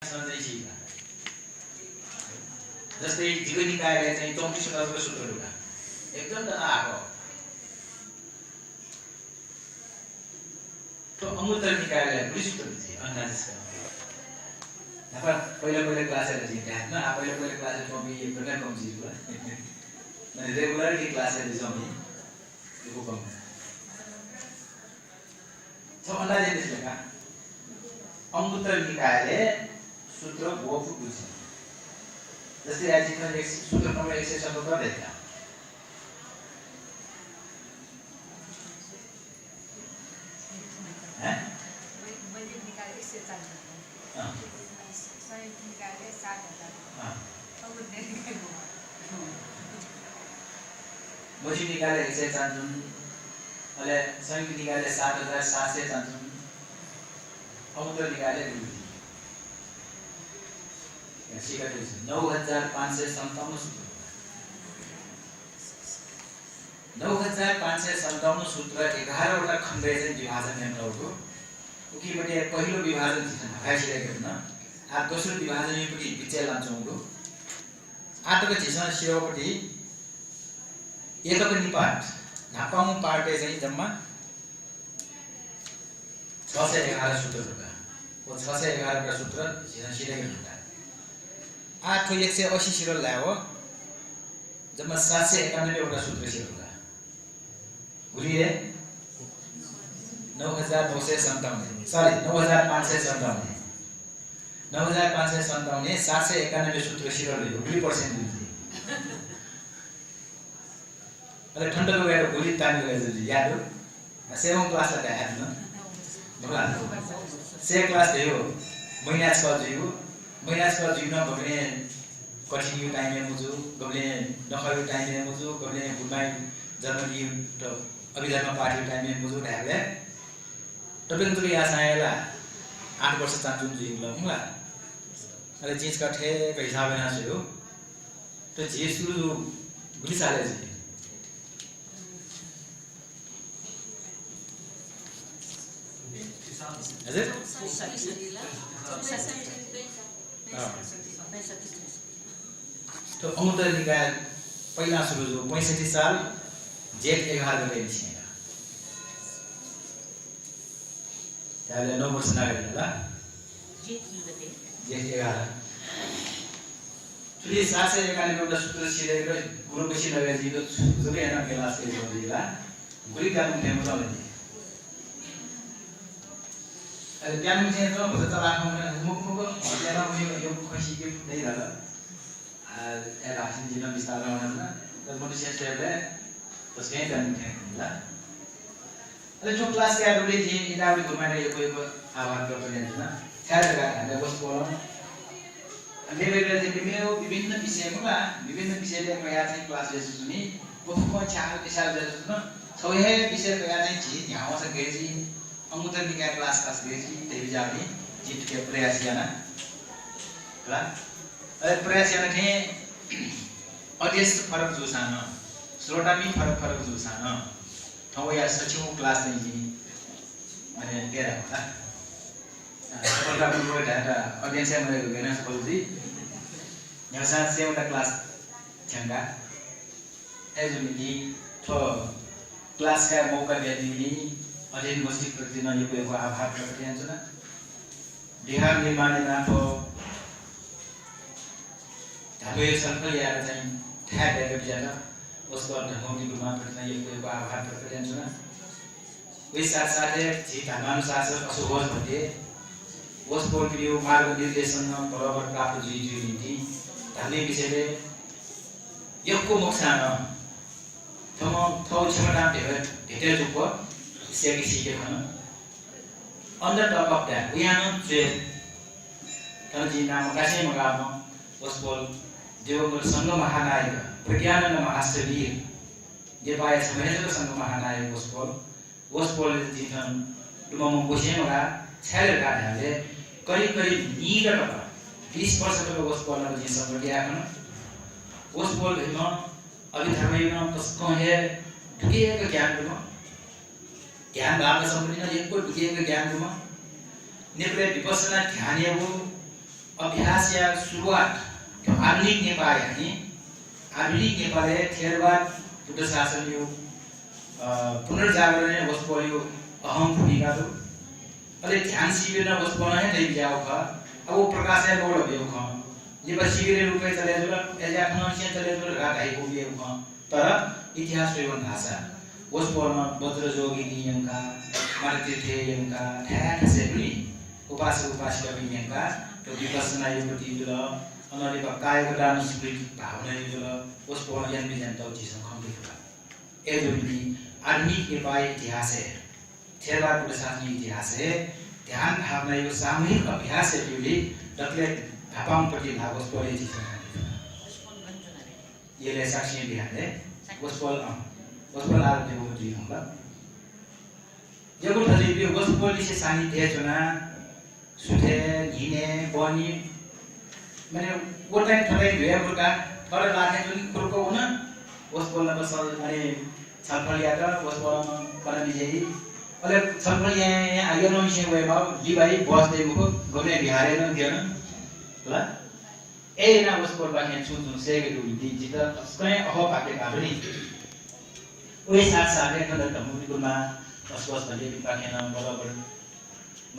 सञ्चय छिका जस्तै ढिलो निकायले चाहिँ 34 वटा सूत्रहरुका एकदम त आएको तो अमूर्त निकायले दुई सूत्र दिए अन्दाजमा apa पहिला क्लासहरु चाहिँ ध्यानमा पहिला क्लासहरु कमी एक प्रकार कम चीज हो अनि रेगुलर की क्लासहरु चाहिँ यो कम तो अन्दाज त्यसले का अमूर्त निकायले सूत्र भोग बुझ्छ जस्तै आजिमा सूत्र नम्बर 177 देख्दा मोजी निकाले 100 जुन अहिले संयुक्त निकाले 7700 जुन अमूर्त निकाले 9557 सूत्र 9557 सूत्र 11 वटा खण्डले चाहिँ विभाजन यन्त्रको उकीपटे पहिलो विभाजन हटाइसकेको हुन आ दोस्रो विभाजन यपटि बिचे लान्छौँको आटको छिसन शिरोपटि एकको निपात नापाउ पार्टे चाहिँ जम्मा 611 सूत्रहरुका ओ 611 वटा सूत्र छिसन शिरेको हुन्छ 8 को 180 शिरो ल्यायो जम्मा 791 वटा सूत्र शिरोका भुलिए 9957 सरी 9557 791 सूत्र शिरोले भुलि पर्सेन्ट दिन्छ अरे ठण्डको गएर भुलि तानी गएछ याद हो सेवौं क्लासलाई याद न से क्लास थियो महिना छ जिउ महिना छ जिउ न भने कठिन टाइम में मुझो गमले नखयो टाइम में मुझो गमले गुडबाई जर्मनी तो अभिधर्म पार्टी टाइम में मुझो ढाले तपाईको त यहाँ आएला 8 वर्ष चान्चुन जिउला होला अरे चीज का ठे हिसाब है ना से हो तो जे सुरु गुली साले जी हजुर तो अमूर्त निकाय पहिला सुरु जो 65 साल जेठ 11 गते निस्केका त्याले 9 वर्ष नागरिक होला जेठ 11 चुली 791 वटा सूत्र सिरेर गुरु बेसी नगरजीको सुरे हैन क्लास के जोदिला गुली कानुन थे मुले अरे कानुन थे तो भक्त राख्नु मुख हटेर यो खसी के नै होला era sin jinan bicara mana dan manusia saya terus kayak dan lah ada जो क्लास के आदमी थी इधर भी घुमाने ये कोई आवाज करते हैं ना क्या लगा है बस बोलो अंदर बेरे थे विभिन्न विषय ले मैं आज क्लास जैसे सुनी वो को चार विषय जैसे सुनो तो ये विषय को याद नहीं चीज यहाँ से गए जी अमूर्त निकाय क्लास गए जी देवी जानी जीत के प्रयास किया ना क्लास अरे प्रयास यानी थे ऑडियंस फरक जो साना श्रोता भी फरक जो साना तो यार सचिवों क्लास नहीं जी मैंने कह रहा था सफलता पूर्वक डाटा ऑडियंस है मेरे को कहना सफल जी यहाँ साथ से उनका क्लास चंगा है जो मिली तो क्लास का मौका दिया मिली अध्ययन गोष्ठी प्रति न ये कोई आभार प्रकट किया जो ना बिहार निर्माण ना तो हाम्रो यो संकल्प यार चाहिँ ठ्याक गरेर बिहान उसको ढङ्गौली गुमा प्रति यो कोही आभार प्रकट गर्छु न उही साथसाथै जित अनुशासन असुभोज भन्थे ओस पोर्कियो मार्ग निर्देशन बराबर प्राप्त जुई नीति भन्ने विषयले यको मुखसान थम थौ क्षमता भेटे जुप सेकी सिके भन under top of that we are not trained kalau di nama kasih mengamu ospol Dewa Sangha Mahanayaka, Pragyananda Mahasavir, dia bayar sebenarnya Sangha Mahanayaka ospol jitan, cuma mengkusnya maka saya lihat ada, kali-kali ni dah 20% kalau ospol ada jenis seperti apa, ospol itu, अभी धर्म में कसको है, दुनिया का ज्ञान दूँगा, ज्ञान बाप का संबंधी ना एक को दुनिया का ज्ञान दूँगा, निपरे विपස්සना ध्यान ये वो अभ्यास या सुरुवात आधुनिक नेपाल यानी आधुनिक नेपालले थेरवाद बुद्ध शासन यो पुनर्जागरण वस्तु यो अहम भूमिका दो अले ध्यान शिविर न वस्तु है नहीं जाओ का अब वो प्रकाश है बोल भी हो ये बस शिविर रूपे चले जो एजा फनसियन चले जो रात है को भी हो तर इतिहास एवं भाषा वस्तु वज्र जोगी नियम का मार्गतीर्थे नियम का ठ्याक से पनि उपासक उपासिका नियम का तो विपස්සना योगति जो अनले का कायको दान स्मृति भावना जो वस्तु ज्ञान विज्ञान तो चीज खम्बे ए जो भी आधुनिक नेपाल इतिहास है थेरवाद बुद्ध शासन इतिहास है ध्यान भावना यो सामूहिक अभ्यास है जुली डक्ले भापाम प्रति लागोस परे चीज ये ले साक्षी ध्यान है वस्तु लाल देव जी होगा ये को थले भी वस्तु से सानिध्य चुना सुधे घिने बनी मैंने वो टाइम थले हुए बुका थोड़ा लाने जुली खुरको होना वस्तु ला बस अरे छलफल यात्रा वस्तु ला विजयी अले छलफल यहाँ आगे न विषय हुए बाबू जी भाई बस दे मुको गने बिहारे न दिया न ला ए ना वस्तु बाकी चुन से के दु दी जिता कहीं अहो पाके काबनी ओए साथ साथ एक नंबर तमुनी गुमा बस भले बाकी न बराबर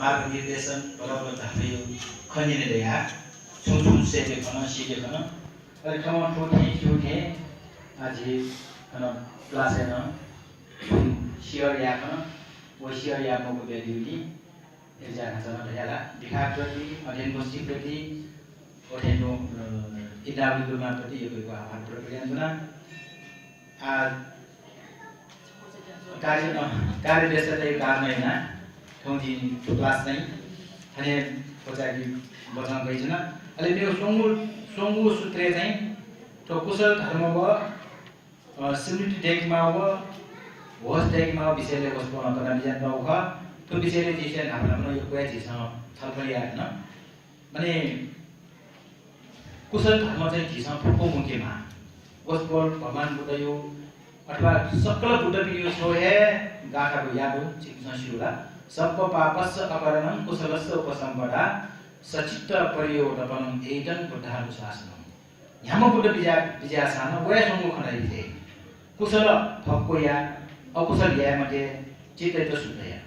मार्ग निर्देशन बराबर धारे खनिने देया चुन से के खाना सीखे खाना अरे कम ठोके आज खाना क्लास है ना शियर या खाना वो शियर या मो को दे दी एक जगह चला जाला दिखा प्रति अध्ययन गोष्ठी प्रति अध्ययन इदावी गुमा प्रति ये कोई आभार प्रक्रिया बना आज कार्य व्यस्त कारण है ना क्योंकि क्लास नहीं हने पचाई बचान गई ना अले मेरो सोंगु सूत्रे चाहिँ तो कुशल धर्म व सिमिलिटी टेक मा व होस टेक मा विषयले वस्तु गर्न जान नउखा तो विषयले दिसे हाम्रो यो कुनै चिज छलफल या हैन माने कुशल धर्म चाहिँ चिज फुको मुकेमा वस्तु भगवान बुद्ध यो अथवा सकल बुद्ध पियो सोहे गाठाको यादो चिक्न शिउला सब पापस्य अपरणं कुशलस्य उपसम्पदा सचित्त परियोडपनं एदन बुद्धहारु शासनं यहाँ बुद्ध विजयासान वय संगो खनाइ थे कुशल फक्को या अकुशल या मध्ये चित्तै त सुधया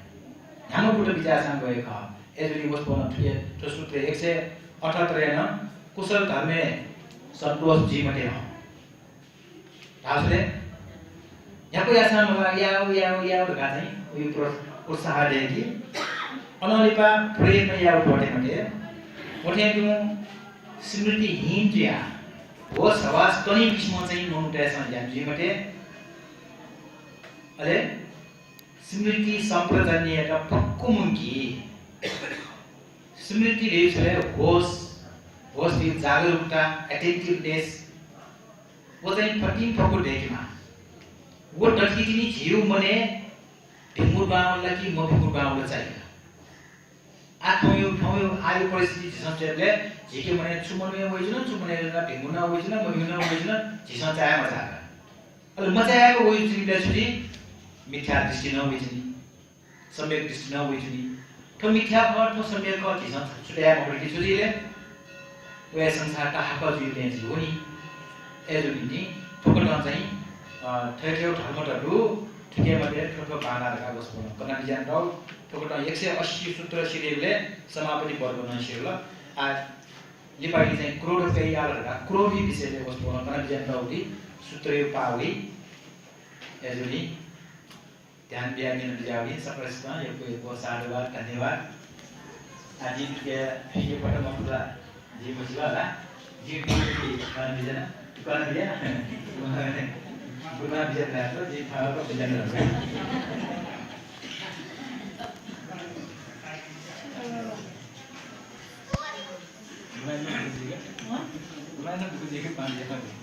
यहाँ बुद्ध विजयासान गए ख एजुली वस्तुन थुए तो सूत्र 178 न कुशल धर्मे संतोष जी मते हो तासले यहाँ को यासान भवा या गाथै उयो उत्साह देगी अनलिपा प्रयत्न या उठोटे मते उठे दिउ स्मृति हीन जिया वो सवास कनी बिचमा चाहिँ नोटेसन ज्ञान जी मते अरे स्मृति सम्प्रदाय का पक्को मुंकी स्मृति रेसले होश की जागरूकता एटेंटिवनेस वो चाहिँ फटिङ फको देखेमा वो डटकी किनी झिउ मने ढिमुर बाउला कि म ढिमुर बाउला चाहिए आखयो आयो परिस्थिति झसले झिके मने चुमने होइजन चुमने ला ढिमुर न होइजन म न होइजन झिस चाहे मजा अले मजाको होइजन बेसुरी मिथ्या दृष्टि न होइजन सम्यक दृष्टि न होइजन तो मिथ्या फल तो सम्यक क झिस छुट्या मकडी छुरीले वे संसार का हक जुइले हो नि एजुनी ठोकन चाहिँ ठेठेउ धर्महरु ठिकै मध्ये ठोको बानारका वस्तु कनानि जान राउ ठोको 180 सूत्र सिरियलले समापति वर्ग न सिरियल आ नेपाली चाहिँ करोड रुपैयाँ यालहरुका करोडी विषयले वस्तु कनानि जान राउदी सूत्र यो पाउली एजुनी ध्यान दिया दिन दियावी सप्रस्मा यो साधुवाद धन्यवाद आज के ये पटम पूरा जी मुझला जी कनानि जान कनानि दिया गुना बिजन है तो जी थाल को बिजन है मैं ना बुझेगा पानी